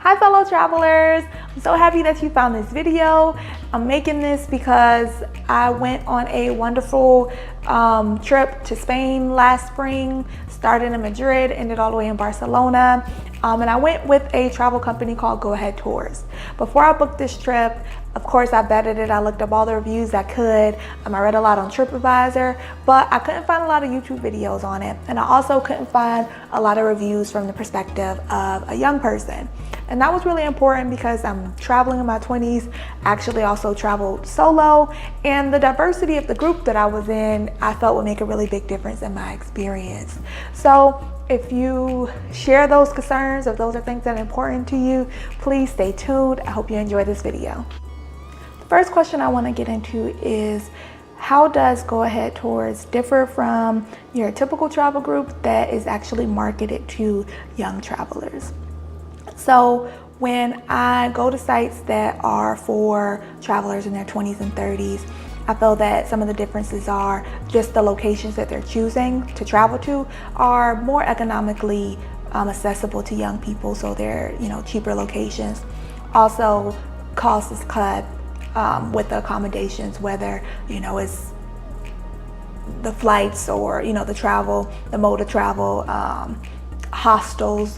Hi fellow travelers, I'm so happy that you found this video. I'm making this because I went on a wonderful trip to Spain last spring, started in Madrid, ended all the way in Barcelona. And I went with a travel company called Go Ahead Tours. Before I booked this trip, of course I vetted it, I looked up all the reviews I could. I read a lot on TripAdvisor, but I couldn't find a lot of YouTube videos on it. And I also couldn't find a lot of reviews from the perspective of a young person. And that was really important because I'm traveling in my 20s, actually also traveled solo, and the diversity of the group that I was in, I felt would make a really big difference in my experience. So if you share those concerns, if those are things that are important to you, please stay tuned. I hope you enjoy this video. The first question I want to get into is, how does Go Ahead Tours differ from your typical travel group that is actually marketed to young travelers? So when I go to sites that are for travelers in their 20s and 30s, I feel that some of the differences are just the locations that they're choosing to travel to are more economically accessible to young people, so they're cheaper locations. Also, cost is cut with the accommodations, whether it's the flights or the travel, the mode of travel. Hostels,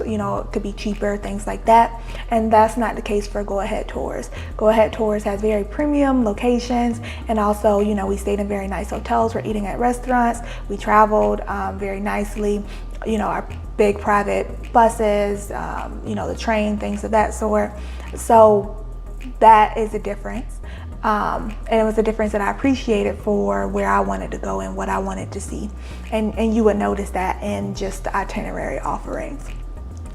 could be cheaper, things like that. And that's not the case for Go Ahead Tours. Go Ahead Tours has very premium locations, and also, we stayed in very nice hotels, we're eating at restaurants, we traveled very nicely, our big private buses, the train, things of that sort. So that is a difference. And it was a difference that I appreciated for where I wanted to go and what I wanted to see. And you would notice that in just the itinerary offerings.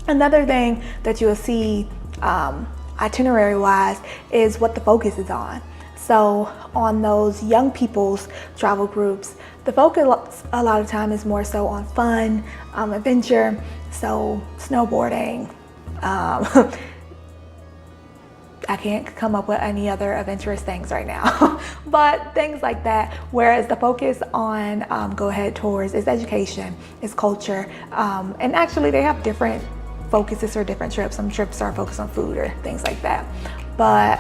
Another thing that you'll see itinerary wise is what the focus is on. So on those young people's travel groups, the focus a lot of time is more so on fun, adventure, so snowboarding, I can't come up with any other adventurous things right now, but things like that. Whereas the focus on Go Ahead Tours is education, is culture, and actually they have different focuses for different trips. Some trips are focused on food or things like that. But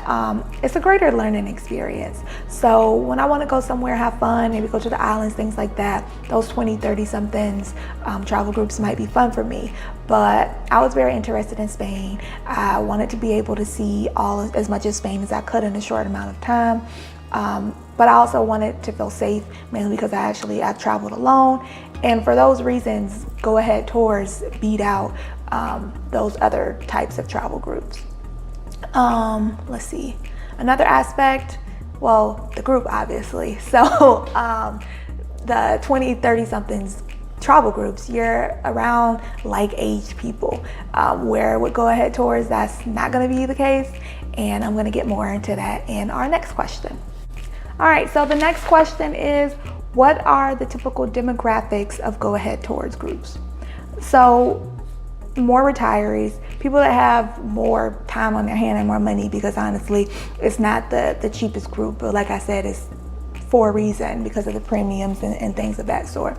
it's a greater learning experience. So when I want to go somewhere, have fun, maybe go to the islands, things like that, those 20, 30 somethings travel groups might be fun for me. But I was very interested in Spain. I wanted to be able to see as much of Spain as I could in a short amount of time. But I also wanted to feel safe, mainly because I traveled alone. And for those reasons, Go Ahead Tours beat out those other types of travel groups. Let's see, another aspect, well, the group obviously. So the 20, 30 somethings travel groups, you're around like-aged people, where with Go Ahead Tours, that's not going to be the case. And I'm going to get more into that in our next question. All right, so the next question is, what are the typical demographics of Go Ahead Tours groups? So more retirees, people that have more time on their hand and more money, because honestly, it's not the cheapest group, but like I said, it's for a reason, because of the premiums and things of that sort.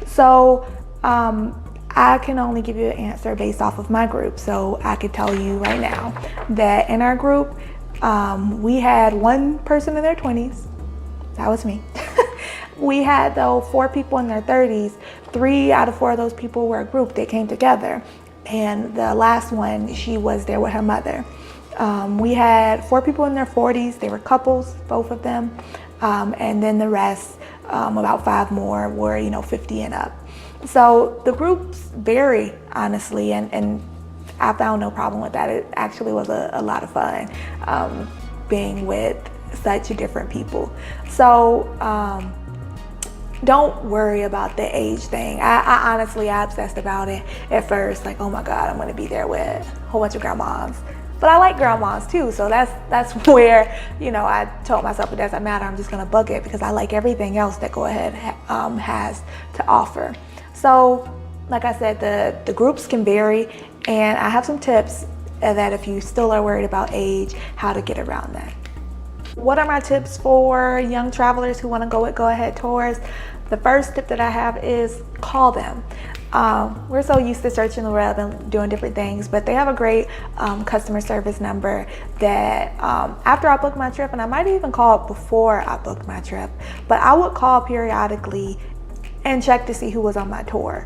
So I can only give you an answer based off of my group. So I could tell you right now that in our group, we had one person in their 20s. That was me. We had, though, 4 people in their 30s. 3 out of 4 of those people were a group that came together. And the last one, she was there with her mother. We had 4 people in their 40s. They were couples, both of them. And then the rest, about 5 more, were 50 and up. So the groups vary, honestly, and I found no problem with that. It actually was a lot of fun being with such different people. So don't worry about the age thing. I honestly, I obsessed about it at first, like, oh my God, I'm gonna be there with a whole bunch of grandmas. But I like grandmas too, so that's where, I told myself it doesn't matter, I'm just gonna book it because I like everything else that Go Ahead has to offer. So, like I said, the groups can vary, and I have some tips that if you still are worried about age, how to get around that. What are my tips for young travelers who want to go with Go Ahead Tours? The first tip that I have is call them. We're so used to searching the web and doing different things, but they have a great customer service number that after I booked my trip, and I might even call before I booked my trip, but I would call periodically and check to see who was on my tour.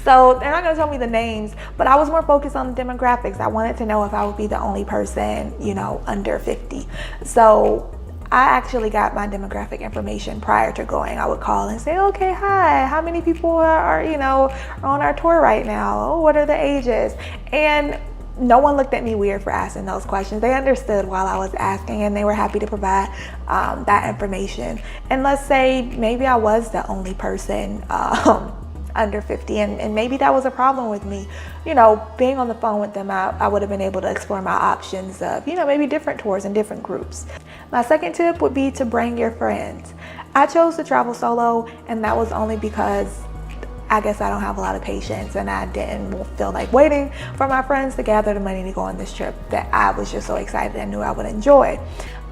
So they're not gonna tell me the names, but I was more focused on the demographics. I wanted to know if I would be the only person, you know, under 50. So I actually got my demographic information prior to going. I would call and say, okay, hi, how many people are on our tour right now? Oh, what are the ages? And no one looked at me weird for asking those questions. They understood while I was asking, and they were happy to provide that information. And let's say maybe I was the only person under 50, and maybe that was a problem with me. You know, being on the phone with them, I would have been able to explore my options of, you know, maybe different tours and different groups. My second tip would be to bring your friends. I chose to travel solo, and that was only because I guess I don't have a lot of patience, and I didn't feel like waiting for my friends to gather the money to go on this trip that I was just so excited and knew I would enjoy.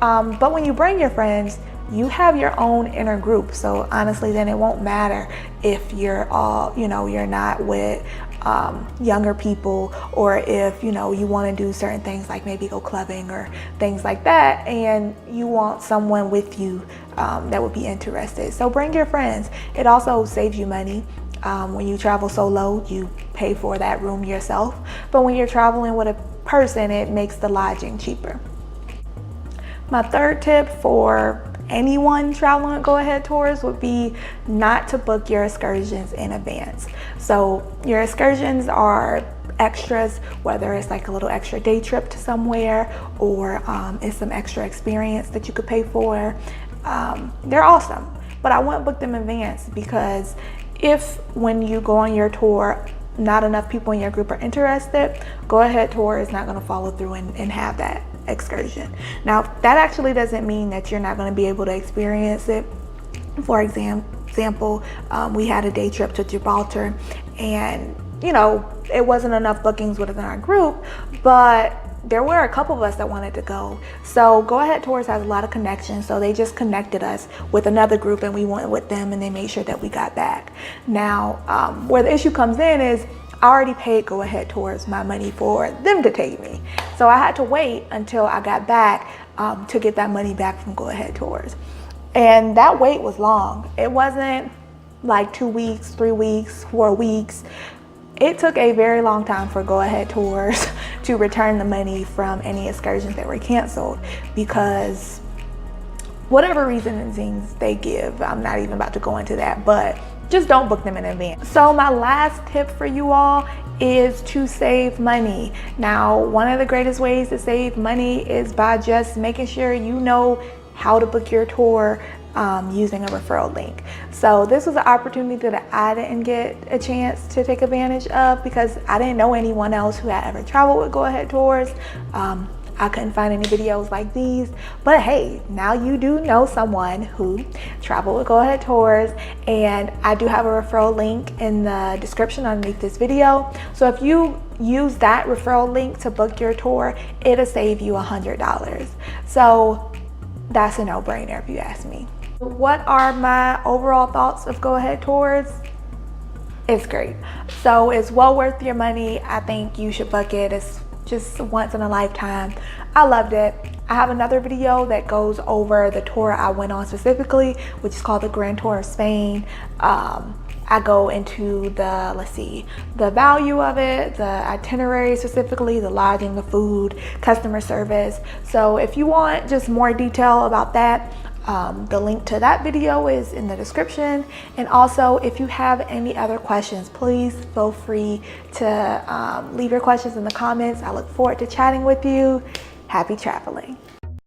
But when you bring your friends, you have your own inner group. So honestly, then it won't matter if you're all, you know, you're not with younger people, or if, you know, you want to do certain things like maybe go clubbing or things like that, and you want someone with you that would be interested. So bring your friends. It also saves you money. When you travel solo, you pay for that room yourself. But when you're traveling with a person, it makes the lodging cheaper. My third tip for anyone traveling with Go Ahead Tours would be not to book your excursions in advance. So your excursions are extras, whether it's like a little extra day trip to somewhere, or it's some extra experience that you could pay for. They're awesome, but I wouldn't book them in advance, because if when you go on your tour, not enough people in your group are interested, Go Ahead Tour is not going to follow through and have that excursion. Now, that actually doesn't mean that you're not going to be able to experience it. For example, we had a day trip to Gibraltar, and you know, it wasn't enough bookings within our group, but there were a couple of us that wanted to go. So Go Ahead Tours has a lot of connections, so they just connected us with another group, and we went with them, and they made sure that we got back. Now, where the issue comes in is I already paid Go Ahead Tours my money for them to take me. So I had to wait until I got back to get that money back from Go Ahead Tours. And that wait was long. It wasn't like 2 weeks, 3 weeks, 4 weeks. It took a very long time for Go Ahead Tours to return the money from any excursions that were canceled, because whatever reasons they give, I'm not even about to go into that, but just don't book them in advance. So my last tip for you all is to save money. Now, one of the greatest ways to save money is by just making sure you know how to book your tour using a referral link. So this was an opportunity that I didn't get a chance to take advantage of, because I didn't know anyone else who had ever traveled with Go Ahead Tours. I couldn't find any videos like these, but hey, now you do know someone who traveled with Go Ahead Tours, and I do have a referral link in the description underneath this video. So if you use that referral link to book your tour, it'll save you $100. So that's a no-brainer if you ask me. What are my overall thoughts of Go Ahead Tours? It's great. So it's well worth your money. I think you should book it. It's just once in a lifetime. I loved it. I have another video that goes over the tour I went on specifically, which is called the Grand Tour of Spain. I go into the value of it, the itinerary specifically, the lodging, the food, customer service. So if you want just more detail about that, the link to that video is in the description. And also, if you have any other questions, please feel free to leave your questions in the comments. I look forward to chatting with you. Happy traveling.